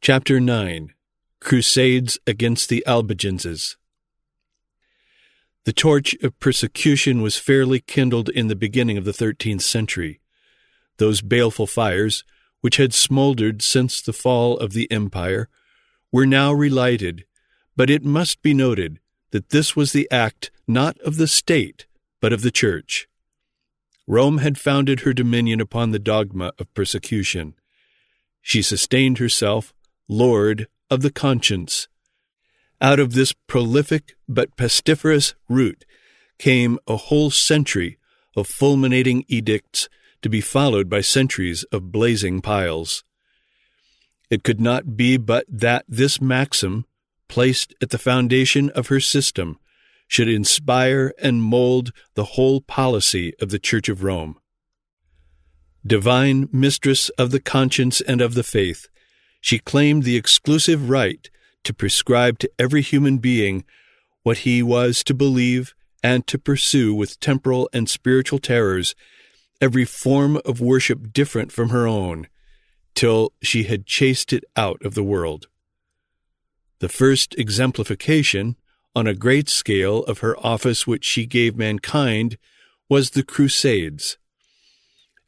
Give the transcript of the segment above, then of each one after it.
Chapter 9. Crusades against the Albigenses. The torch of persecution was fairly kindled in the beginning of the 13th century. Those baleful fires, which had smoldered since the fall of the empire, were now relighted, but it must be noted that this was the act not of the state, but of the Church. Rome had founded her dominion upon the dogma of persecution. She sustained herself Lord of the conscience. Out of this prolific but pestiferous root came a whole century of fulminating edicts to be followed by centuries of blazing piles. It could not be but that this maxim, placed at the foundation of her system, should inspire and mold the whole policy of the Church of Rome. Divine mistress of the conscience and of the faith, she claimed the exclusive right to prescribe to every human being what he was to believe and to pursue with temporal and spiritual terrors every form of worship different from her own, till she had chased it out of the world. The first exemplification, on a great scale, of her office which she gave mankind was the Crusades.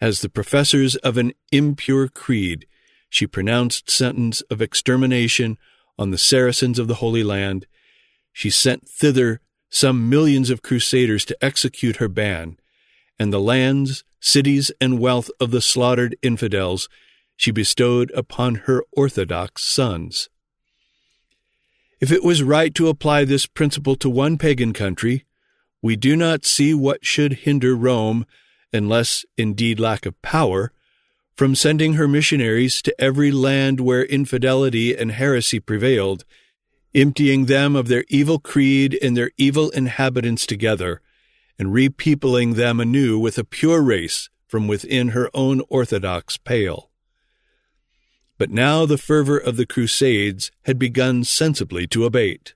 As the professors of an impure creed, she pronounced sentence of extermination on the Saracens of the Holy Land. She sent thither some millions of crusaders to execute her ban, and the lands, cities, and wealth of the slaughtered infidels she bestowed upon her orthodox sons. If it was right to apply this principle to one pagan country, we do not see what should hinder Rome, unless indeed lack of power, from sending her missionaries to every land where infidelity and heresy prevailed, emptying them of their evil creed and their evil inhabitants together, and repeopling them anew with a pure race from within her own orthodox pale. But now the fervor of the Crusades had begun sensibly to abate.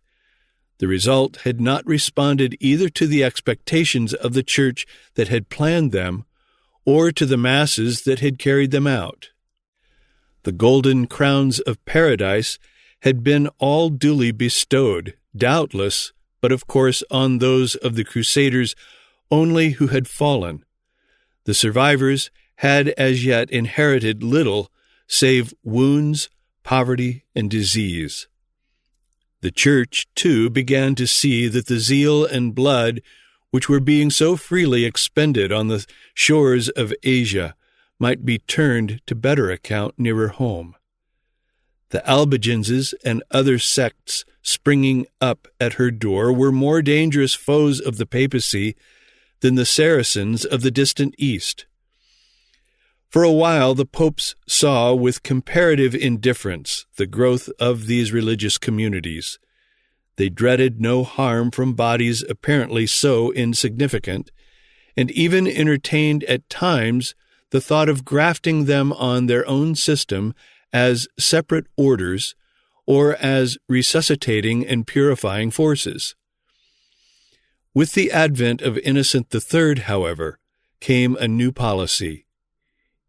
The result had not responded either to the expectations of the Church that had planned them, or to the masses that had carried them out. The golden crowns of paradise had been all duly bestowed, doubtless, but of course on those of the Crusaders only who had fallen. The survivors had as yet inherited little save wounds, poverty, and disease. The Church, too, began to see that the zeal and blood which were being so freely expended on the shores of Asia might be turned to better account nearer home. The Albigenses and other sects springing up at her door were more dangerous foes of the papacy than the Saracens of the distant East. For a while the popes saw with comparative indifference the growth of these religious communities. They dreaded no harm from bodies apparently so insignificant, and even entertained at times the thought of grafting them on their own system as separate orders or as resuscitating and purifying forces. With the advent of Innocent III, however, came a new policy.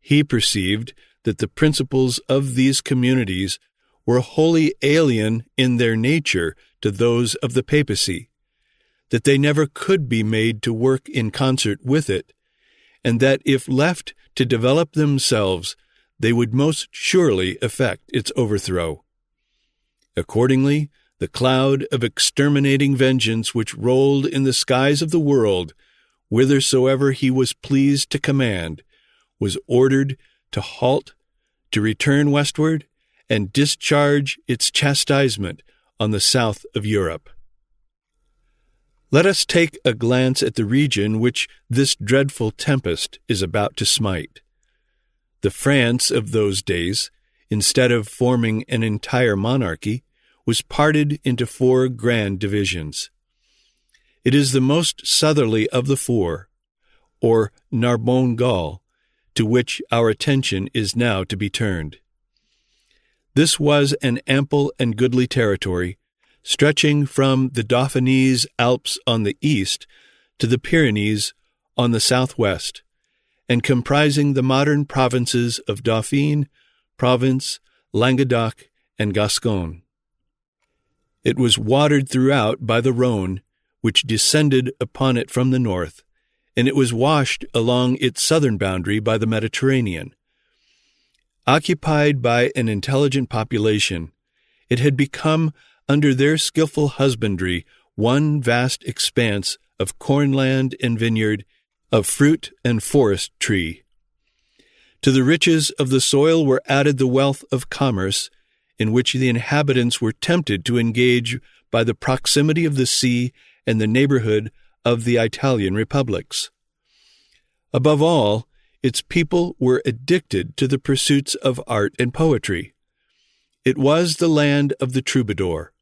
He perceived that the principles of these communities were wholly alien in their nature to those of the papacy, that they never could be made to work in concert with it, and that if left to develop themselves, they would most surely effect its overthrow. Accordingly, the cloud of exterminating vengeance which rolled in the skies of the world, whithersoever he was pleased to command, was ordered to halt, to return westward, and discharge its chastisement on the south of Europe. Let us take a glance at the region which this dreadful tempest is about to smite. The France of those days, instead of forming an entire monarchy, was parted into 4 grand divisions. It is the most southerly of the 4, or Narbonne Gaul, to which our attention is now to be turned. This was an ample and goodly territory, stretching from the Dauphinese Alps on the east to the Pyrenees on the southwest, and comprising the modern provinces of Dauphine, Provence, Languedoc, and Gascon. It was watered throughout by the Rhone, which descended upon it from the north, and it was washed along its southern boundary by the Mediterranean. Occupied by an intelligent population, it had become, under their skillful husbandry, one vast expanse of cornland and vineyard, of fruit and forest tree. To the riches of the soil were added the wealth of commerce, in which the inhabitants were tempted to engage by the proximity of the sea and the neighborhood of the Italian republics. Above all, its people were addicted to the pursuits of art and poetry. It was the land of the troubadour.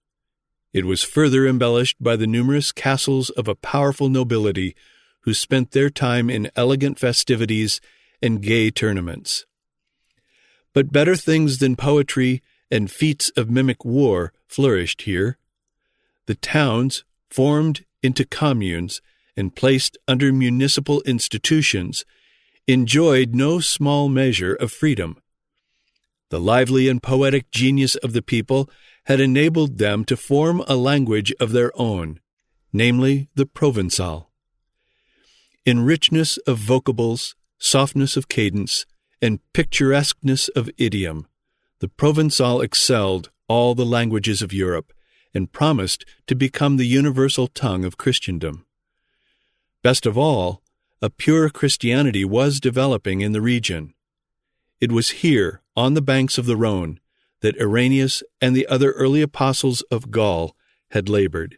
It was further embellished by the numerous castles of a powerful nobility who spent their time in elegant festivities and gay tournaments. But better things than poetry and feats of mimic war flourished here. The towns, formed into communes and placed under municipal institutions, enjoyed no small measure of freedom. The lively and poetic genius of the people had enabled them to form a language of their own, namely the Provençal. In richness of vocables, softness of cadence, and picturesqueness of idiom, the Provençal excelled all the languages of Europe and promised to become the universal tongue of Christendom. Best of all, a pure Christianity was developing in the region. It was here, on the banks of the Rhone, that Irenaeus and the other early apostles of Gaul had labored,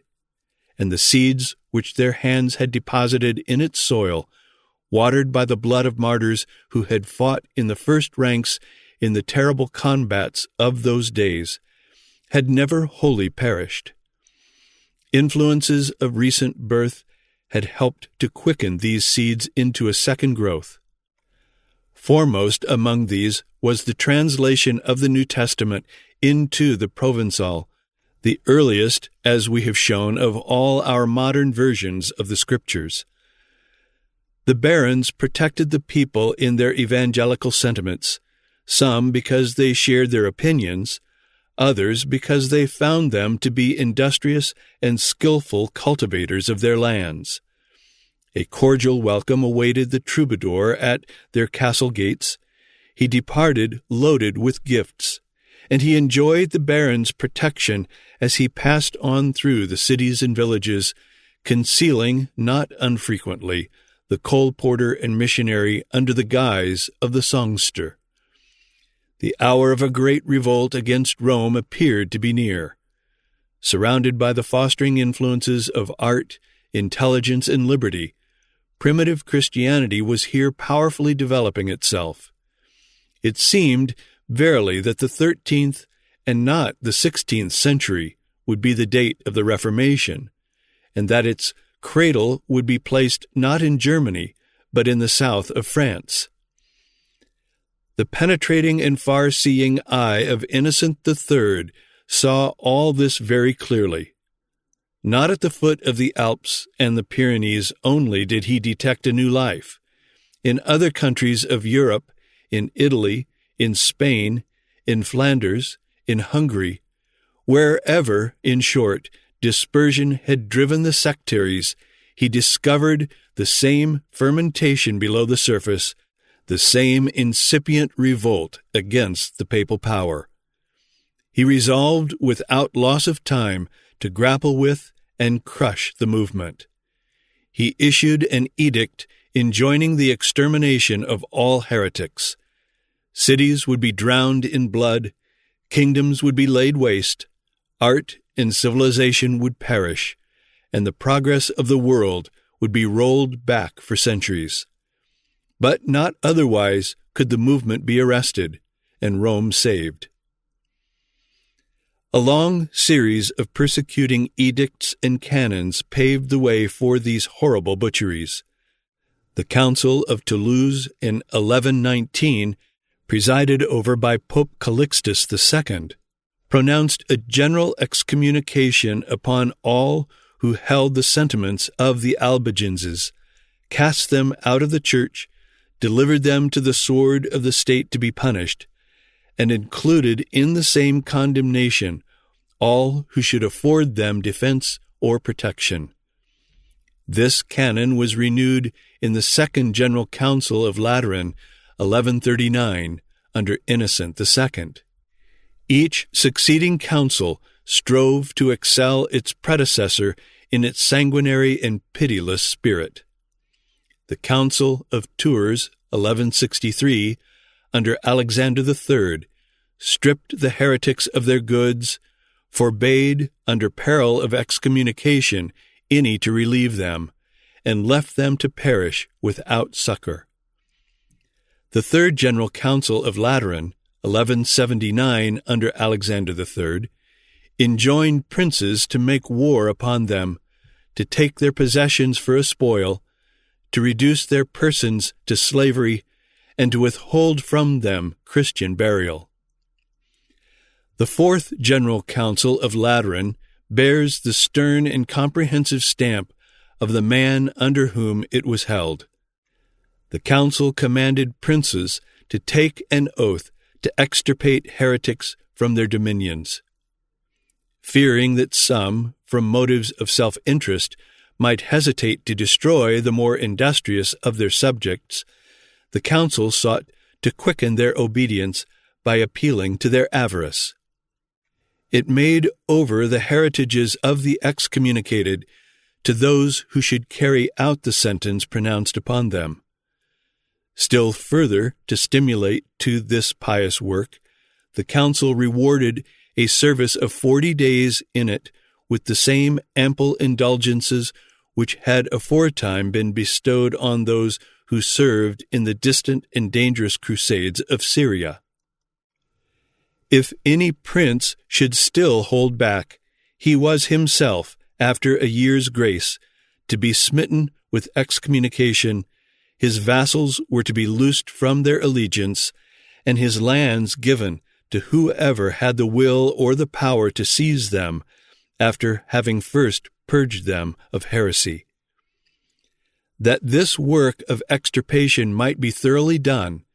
and the seeds which their hands had deposited in its soil, watered by the blood of martyrs who had fought in the first ranks in the terrible combats of those days, had never wholly perished. Influences of recent birth had helped to quicken these seeds into a second growth. Foremost among these was the translation of the New Testament into the Provençal, the earliest, as we have shown, of all our modern versions of the Scriptures. The barons protected the people in their evangelical sentiments, some because they shared their opinions, others because they found them to be industrious and skillful cultivators of their lands. A cordial welcome awaited the troubadour at their castle gates. He departed loaded with gifts, and he enjoyed the baron's protection as he passed on through the cities and villages, concealing, not unfrequently, the colporteur and missionary under the guise of the songster. The hour of a great revolt against Rome appeared to be near. Surrounded by the fostering influences of art, intelligence, and liberty, primitive Christianity was here powerfully developing itself. It seemed, verily, that the 13th and not the 16th century would be the date of the Reformation, and that its cradle would be placed not in Germany, but in the south of France. The penetrating and far-seeing eye of Innocent III saw all this very clearly. Not at the foot of the Alps and the Pyrenees only did he detect a new life. In other countries of Europe, in Italy, in Spain, in Flanders, in Hungary, wherever, in short, dispersion had driven the sectaries, he discovered the same fermentation below the surface, the same incipient revolt against the papal power. He resolved without loss of time to grapple with and crush the movement. He issued an edict enjoining the extermination of all heretics. Cities would be drowned in blood, kingdoms would be laid waste, art and civilization would perish, and the progress of the world would be rolled back for centuries. But not otherwise could the movement be arrested and Rome saved. A long series of persecuting edicts and canons paved the way for these horrible butcheries. The Council of Toulouse in 1119, presided over by Pope Calixtus II, pronounced a general excommunication upon all who held the sentiments of the Albigenses, cast them out of the church, delivered them to the sword of the state to be punished, and included in the same condemnation all who should afford them defense or protection. This canon was renewed in the Second General Council of Lateran, 1139, under Innocent II. Each succeeding council strove to excel its predecessor in its sanguinary and pitiless spirit. The Council of Tours, 1163, under Alexander III, stripped the heretics of their goods, forbade, under peril of excommunication, any to relieve them, and left them to perish without succor. The Third General Council of Lateran, 1179, under Alexander III, enjoined princes to make war upon them, to take their possessions for a spoil, to reduce their persons to slavery, and to withhold from them Christian burial. The Fourth General Council of Lateran bears the stern and comprehensive stamp of the man under whom it was held. The council commanded princes to take an oath to extirpate heretics from their dominions. Fearing that some, from motives of self-interest, might hesitate to destroy the more industrious of their subjects, the council sought to quicken their obedience by appealing to their avarice. It made over the heritages of the excommunicated to those who should carry out the sentence pronounced upon them. Still further, to stimulate to this pious work, the council rewarded a service of 40 days in it with the same ample indulgences which had aforetime been bestowed on those who served in the distant and dangerous Crusades of Syria. If any prince should still hold back, he was himself, after a year's grace, to be smitten with excommunication. His vassals were to be loosed from their allegiance, and his lands given to whoever had the will or the power to seize them, after having first purged them of heresy. That this work of extirpation might be thoroughly done,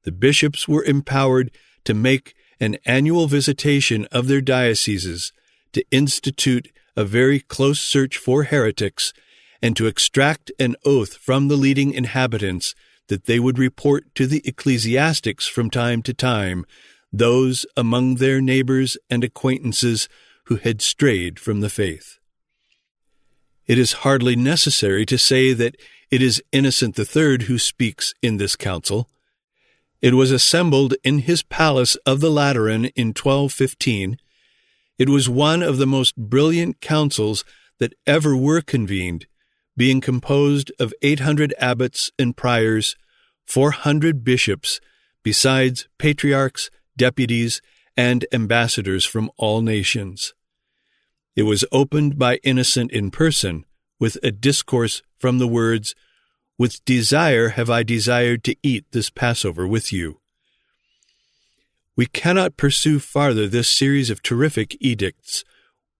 the bishops were empowered to make an annual visitation of their dioceses, to institute a very close search for heretics, and to extract an oath from the leading inhabitants that they would report to the ecclesiastics from time to time those among their neighbors and acquaintances who had strayed from the faith. It is hardly necessary to say that it is Innocent III who speaks in this council. It was assembled in his palace of the Lateran in 1215. It was one of the most brilliant councils that ever were convened, being composed of 800 abbots and priors, 400 bishops, besides patriarchs, deputies, and ambassadors from all nations. It was opened by Innocent in person, with a discourse from the words, "With desire have I desired to eat this Passover with you." We cannot pursue farther this series of terrific edicts,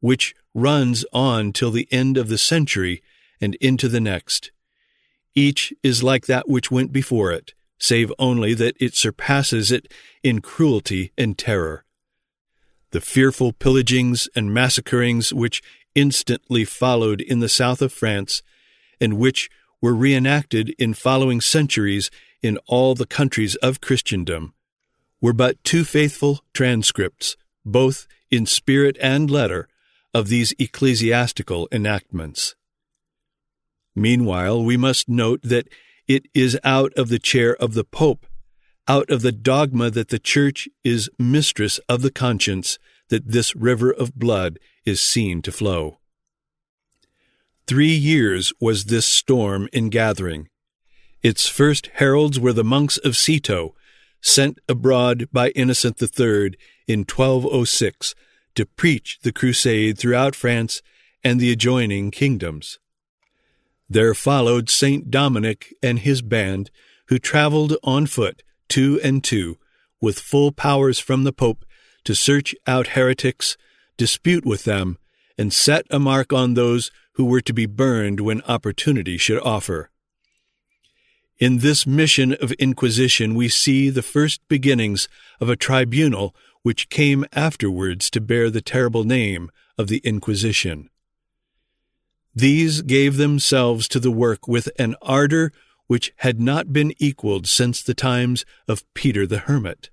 which runs on till the end of the century and into the next. Each is like that which went before it, save only that it surpasses it in cruelty and terror. The fearful pillagings and massacrings which instantly followed in the south of France, and which were reenacted in following centuries in all the countries of Christendom, were but too faithful transcripts, both in spirit and letter, of these ecclesiastical enactments. Meanwhile, we must note that it is out of the chair of the Pope, out of the dogma that the Church is mistress of the conscience, that this river of blood is seen to flow. 3 years was this storm in gathering. Its first heralds were the monks of Citeaux, sent abroad by Innocent III in 1206 to preach the crusade throughout France and the adjoining kingdoms. There followed Saint Dominic and his band, who traveled on foot, 2 and 2, with full powers from the Pope to search out heretics, dispute with them, and set a mark on those who were to be burned when opportunity should offer. In this mission of inquisition, we see the first beginnings of a tribunal which came afterwards to bear the terrible name of the Inquisition. These gave themselves to the work with an ardor which had not been equaled since the times of Peter the Hermit.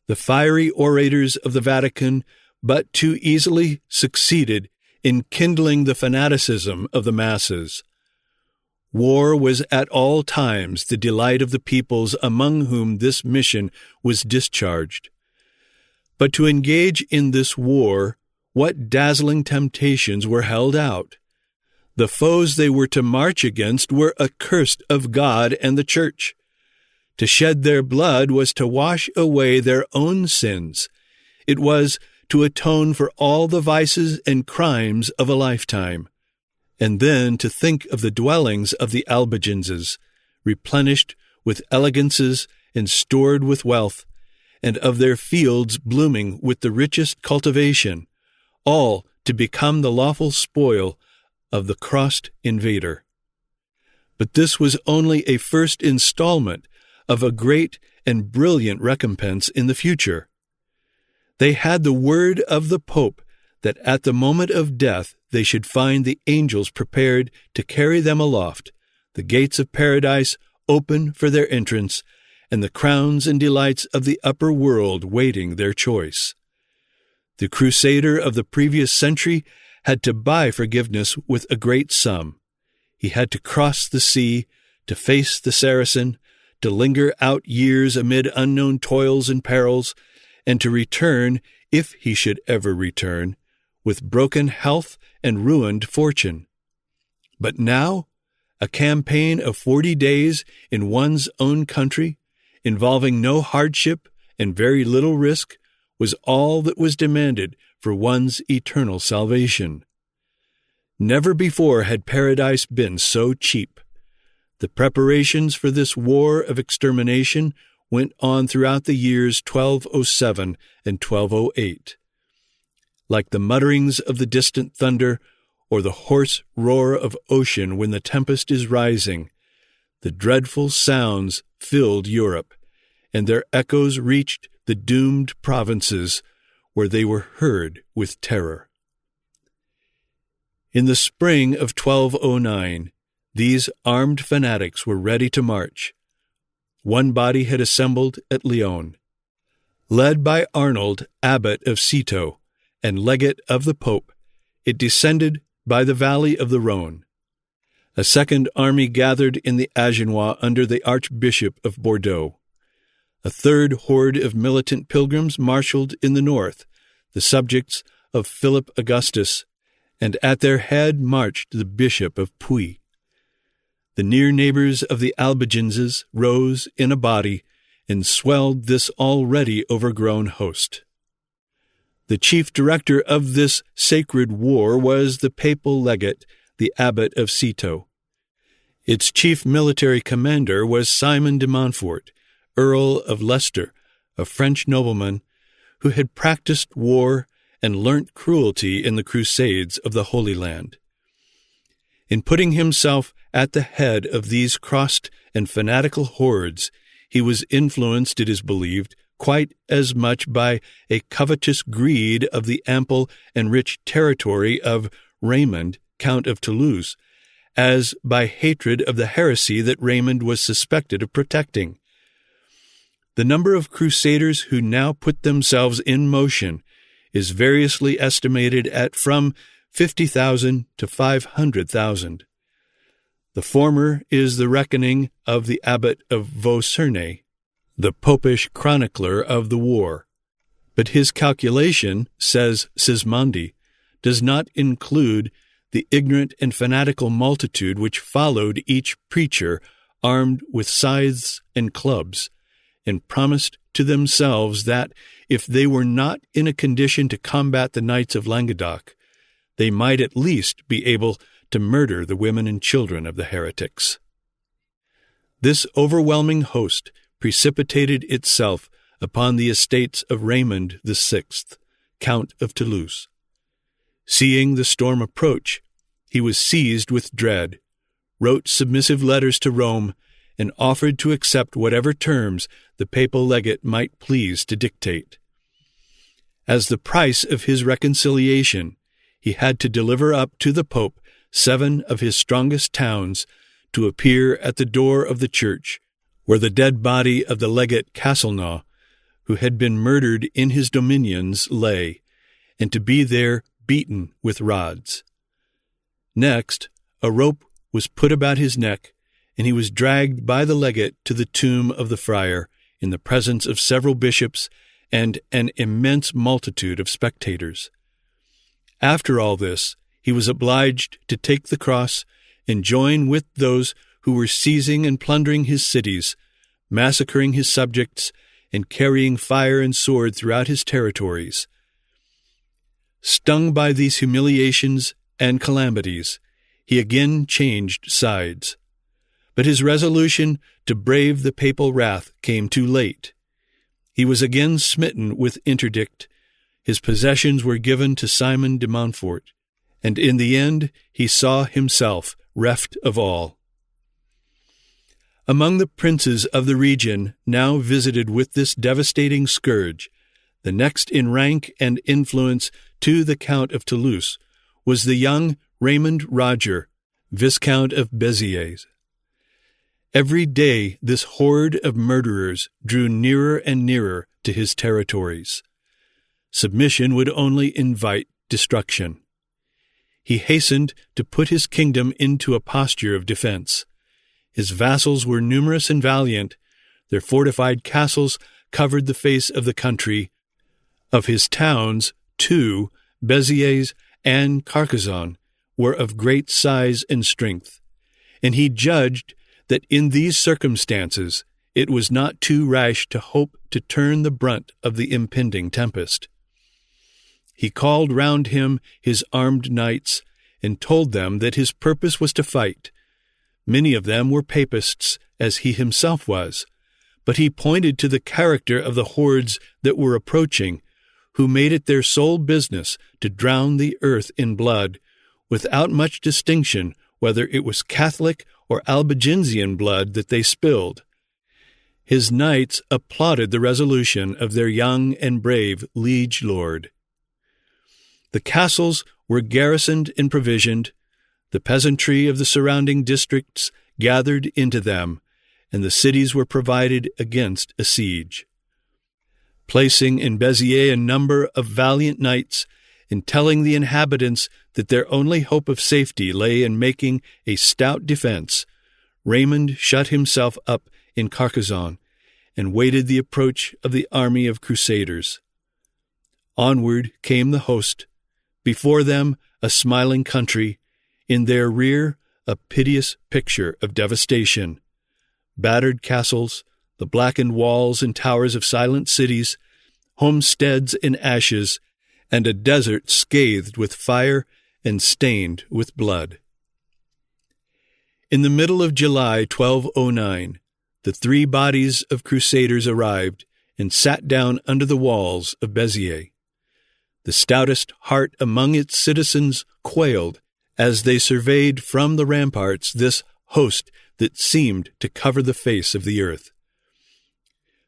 The fiery orators of the Vatican but too easily succeeded in kindling the fanaticism of the masses. War was at all times the delight of the peoples among whom this mission was discharged. But to engage in this war, what dazzling temptations were held out! The foes they were to march against were accursed of God and the Church. To shed their blood was to wash away their own sins. It was to atone for all the vices and crimes of a lifetime. And then to think of the dwellings of the Albigenses, replenished with elegances and stored with wealth, and of their fields blooming with the richest cultivation, all to become the lawful spoil of the crossed invader. But this was only a first installment of a great and brilliant recompense in the future. They had the word of the Pope that at the moment of death they should find the angels prepared to carry them aloft, the gates of paradise open for their entrance, and the crowns and delights of the upper world waiting their choice. The crusader of the previous century had to buy forgiveness with a great sum. He had to cross the sea, to face the Saracen, to linger out years amid unknown toils and perils, and to return, if he should ever return, with broken health and ruined fortune. But now, a campaign of 40 days in one's own country, involving no hardship and very little risk, was all that was demanded for one's eternal salvation. Never before had paradise been so cheap. The preparations for this war of extermination went on throughout the years 1207 and 1208. Like the mutterings of the distant thunder or the hoarse roar of ocean when the tempest is rising, the dreadful sounds filled Europe, and their echoes reached the doomed provinces, where they were heard with terror. In the spring of 1209, these armed fanatics were ready to march. One body had assembled at Lyon. Led by Arnold, abbot of Citeaux, and legate of the Pope, it descended by the valley of the Rhone. A second army gathered in the Agenois under the Archbishop of Bordeaux. A third horde of militant pilgrims marshaled in the north, the subjects of Philip Augustus, and at their head marched the Bishop of Puy. The near neighbors of the Albigenses rose in a body and swelled this already overgrown host. The chief director of this sacred war was the papal legate, the abbot of Citeaux. Its chief military commander was Simon de Montfort, Earl of Leicester, a French nobleman who had practiced war and learnt cruelty in the Crusades of the Holy Land. In putting himself at the head of these crossed and fanatical hordes, he was influenced, it is believed, quite as much by a covetous greed of the ample and rich territory of Raymond, Count of Toulouse, as by hatred of the heresy that Raymond was suspected of protecting. The number of crusaders who now put themselves in motion is variously estimated at from 50,000 to 500,000. The former is the reckoning of the abbot of Vaux-Cernay, the popish chronicler of the war. But his calculation, says Sismondi, does not include the ignorant and fanatical multitude which followed each preacher armed with scythes and clubs, and promised to themselves that, if they were not in a condition to combat the knights of Languedoc, they might at least be able to murder the women and children of the heretics. This overwhelming host precipitated itself upon the estates of Raymond VI, Count of Toulouse. Seeing the storm approach, he was seized with dread, wrote submissive letters to Rome, and offered to accept whatever terms the papal legate might please to dictate. As the price of his reconciliation, he had to deliver up to the Pope 7 of his strongest towns to appear at the door of the church, where the dead body of the legate Castelnau, who had been murdered in his dominions, lay, and to be there beaten with rods. Next, a rope was put about his neck, and he was dragged by the legate to the tomb of the friar, in the presence of several bishops and an immense multitude of spectators. After all this, he was obliged to take the cross and join with those who were seizing and plundering his cities, massacring his subjects, and carrying fire and sword throughout his territories. Stung by these humiliations and calamities, he again changed sides. But his resolution to brave the papal wrath came too late. He was again smitten with interdict. His possessions were given to Simon de Montfort, and in the end he saw himself reft of all. Among the princes of the region now visited with this devastating scourge, the next in rank and influence to the Count of Toulouse was the young Raymond Roger, Viscount of Béziers. Every day this horde of murderers drew nearer and nearer to his territories. Submission would only invite destruction. He hastened to put his kingdom into a posture of defense. His vassals were numerous and valiant. Their fortified castles covered the face of the country. Of his towns, 2, Béziers and Carcassonne, were of great size and strength, and he judged that in these circumstances it was not too rash to hope to turn the brunt of the impending tempest. He called round him his armed knights, and told them that his purpose was to fight. Many of them were papists, as he himself was, but he pointed to the character of the hordes that were approaching, who made it their sole business to drown the earth in blood, without much distinction whether it was Catholic or Albigensian blood that they spilled. His knights applauded the resolution of their young and brave liege lord. The castles were garrisoned and provisioned. The peasantry of the surrounding districts gathered into them, and the cities were provided against a siege. Placing in Béziers a number of valiant knights, and telling the inhabitants that their only hope of safety lay in making a stout defense, Raymond shut himself up in Carcassonne and waited the approach of the army of crusaders. Onward came the host, before them a smiling country, in their rear a piteous picture of devastation. Battered castles, the blackened walls and towers of silent cities, homesteads in ashes, and a desert scathed with fire and stained with blood. In the middle of July 1209, the 3 bodies of crusaders arrived and sat down under the walls of Béziers. The stoutest heart among its citizens quailed as they surveyed from the ramparts this host that seemed to cover the face of the earth.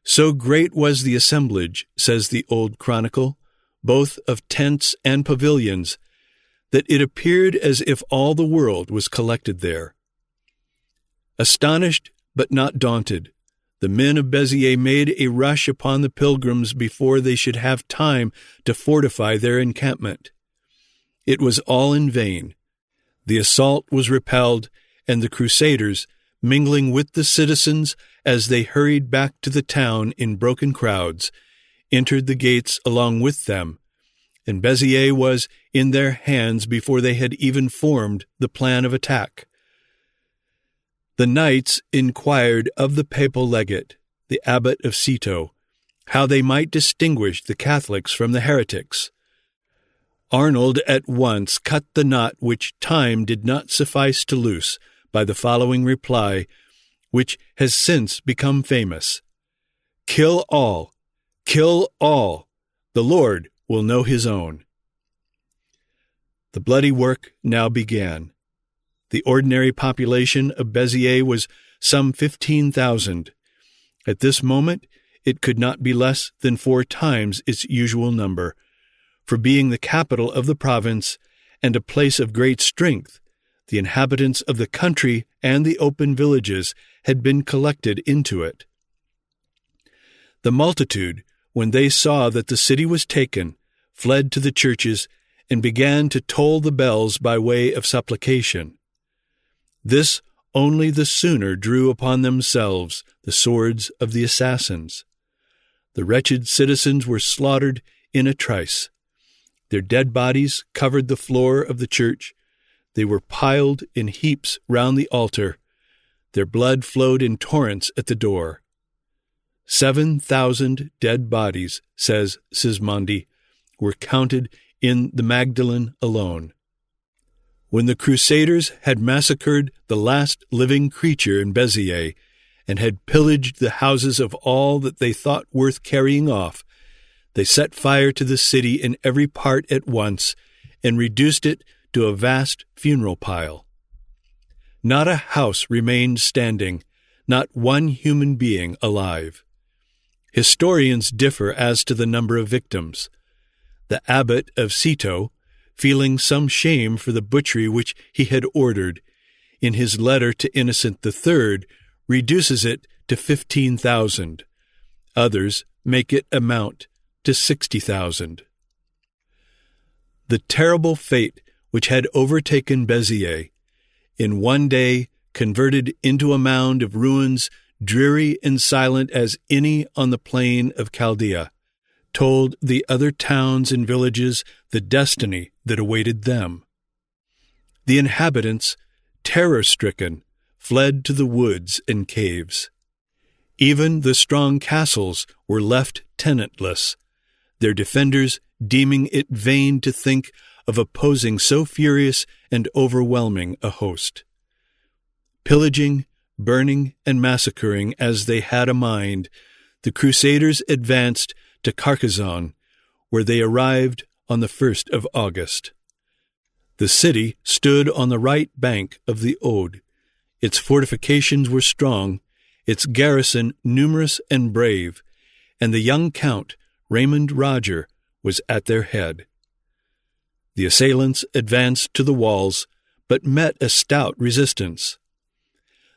So great was the assemblage, says the old chronicle, both of tents and pavilions, that it appeared as if all the world was collected there. Astonished but not daunted, the men of Béziers made a rush upon the pilgrims before they should have time to fortify their encampment. It was all in vain. The assault was repelled, and the crusaders, mingling with the citizens as they hurried back to the town in broken crowds, entered the gates along with them, and Béziers was in their hands before they had even formed the plan of attack. The knights inquired of the papal legate, the abbot of Citeaux, how they might distinguish the Catholics from the heretics. Arnold at once cut the knot which time did not suffice to loose by the following reply, which has since become famous: "Kill all, kill all. The Lord will know his own." The bloody work now began. The ordinary population of Béziers was some 15,000. At this moment, it could not be less than 4 times its usual number, for being the capital of the province and a place of great strength, the inhabitants of the country and the open villages had been collected into it. The multitude, when they saw that the city was taken, fled to the churches and began to toll the bells by way of supplication. This only the sooner drew upon themselves the swords of the assassins. The wretched citizens were slaughtered in a trice. Their dead bodies covered the floor of the church. They were piled in heaps round the altar. Their blood flowed in torrents at the door. 7,000 dead bodies, says Sismondi, were counted in the Magdalen alone. When the Crusaders had massacred the last living creature in Béziers, and had pillaged the houses of all that they thought worth carrying off, they set fire to the city in every part at once, and reduced it to a vast funeral pile. Not a house remained standing, not one human being alive. Historians differ as to the number of victims. The abbot of Citeaux, feeling some shame for the butchery which he had ordered, in his letter to Innocent III, reduces it to 15,000. Others make it amount to 60,000. The terrible fate which had overtaken Béziers, in one day converted into a mound of ruins dreary and silent as any on the plain of Chaldea, told the other towns and villages the destiny that awaited them. The inhabitants, terror-stricken, fled to the woods and caves. Even the strong castles were left tenantless, their defenders deeming it vain to think of opposing so furious and overwhelming a host. Pillaging, burning, and massacring as they had a mind, the Crusaders advanced to Carcassonne, where they arrived on the 1st of August. The city stood on the right bank of the Aude. Its fortifications were strong, its garrison numerous and brave, and the young Count, Raymond Roger, was at their head. The assailants advanced to the walls, but met a stout resistance.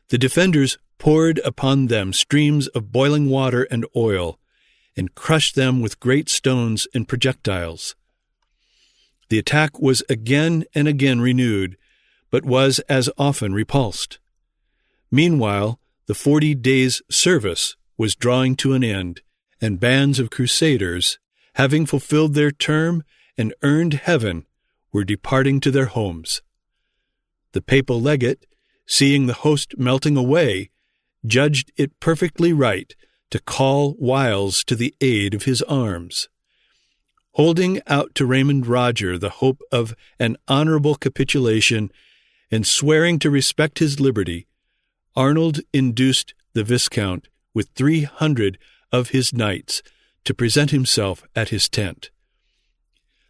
The defenders poured upon them streams of boiling water and oil, and crushed them with great stones and projectiles. The attack was again and again renewed, but was as often repulsed. Meanwhile, the 40 days' service was drawing to an end, and bands of crusaders, having fulfilled their term and earned heaven, were departing to their homes. The papal legate, seeing the host melting away, judged it perfectly right to call Wiles to the aid of his arms. Holding out to Raymond Roger the hope of an honorable capitulation, and swearing to respect his liberty, Arnold induced the Viscount with 300 of his knights to present himself at his tent.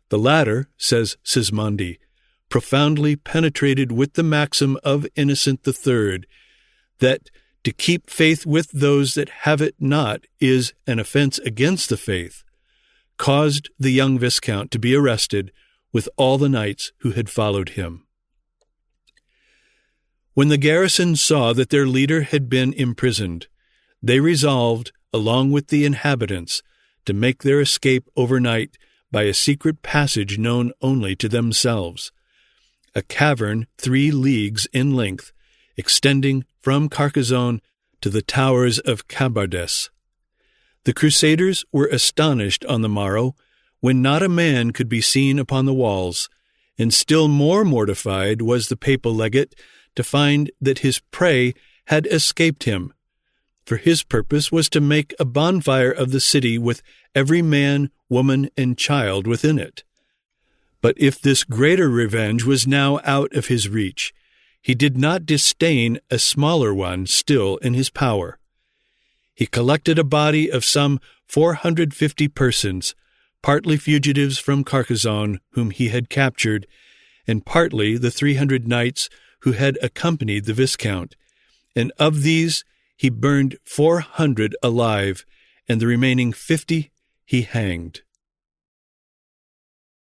The latter, says Sismondi, profoundly penetrated with the maxim of Innocent III, that to keep faith with those that have it not is an offense against the faith, caused the young Viscount to be arrested with all the knights who had followed him. When the garrison saw that their leader had been imprisoned, they resolved, along with the inhabitants, to make their escape overnight by a secret passage known only to themselves, a cavern 3 leagues in length, extending from Carcassonne to the towers of Cabardès. The Crusaders were astonished on the morrow, when not a man could be seen upon the walls, and still more mortified was the papal legate to find that his prey had escaped him, for his purpose was to make a bonfire of the city with every man, woman, and child within it. But if this greater revenge was now out of his reach, he did not disdain a smaller one still in his power. He collected a body of some 450 persons, partly fugitives from Carcassonne whom he had captured, and partly the 300 knights who had accompanied the Viscount, and of these he burned 400 alive, and the remaining 50 he hanged.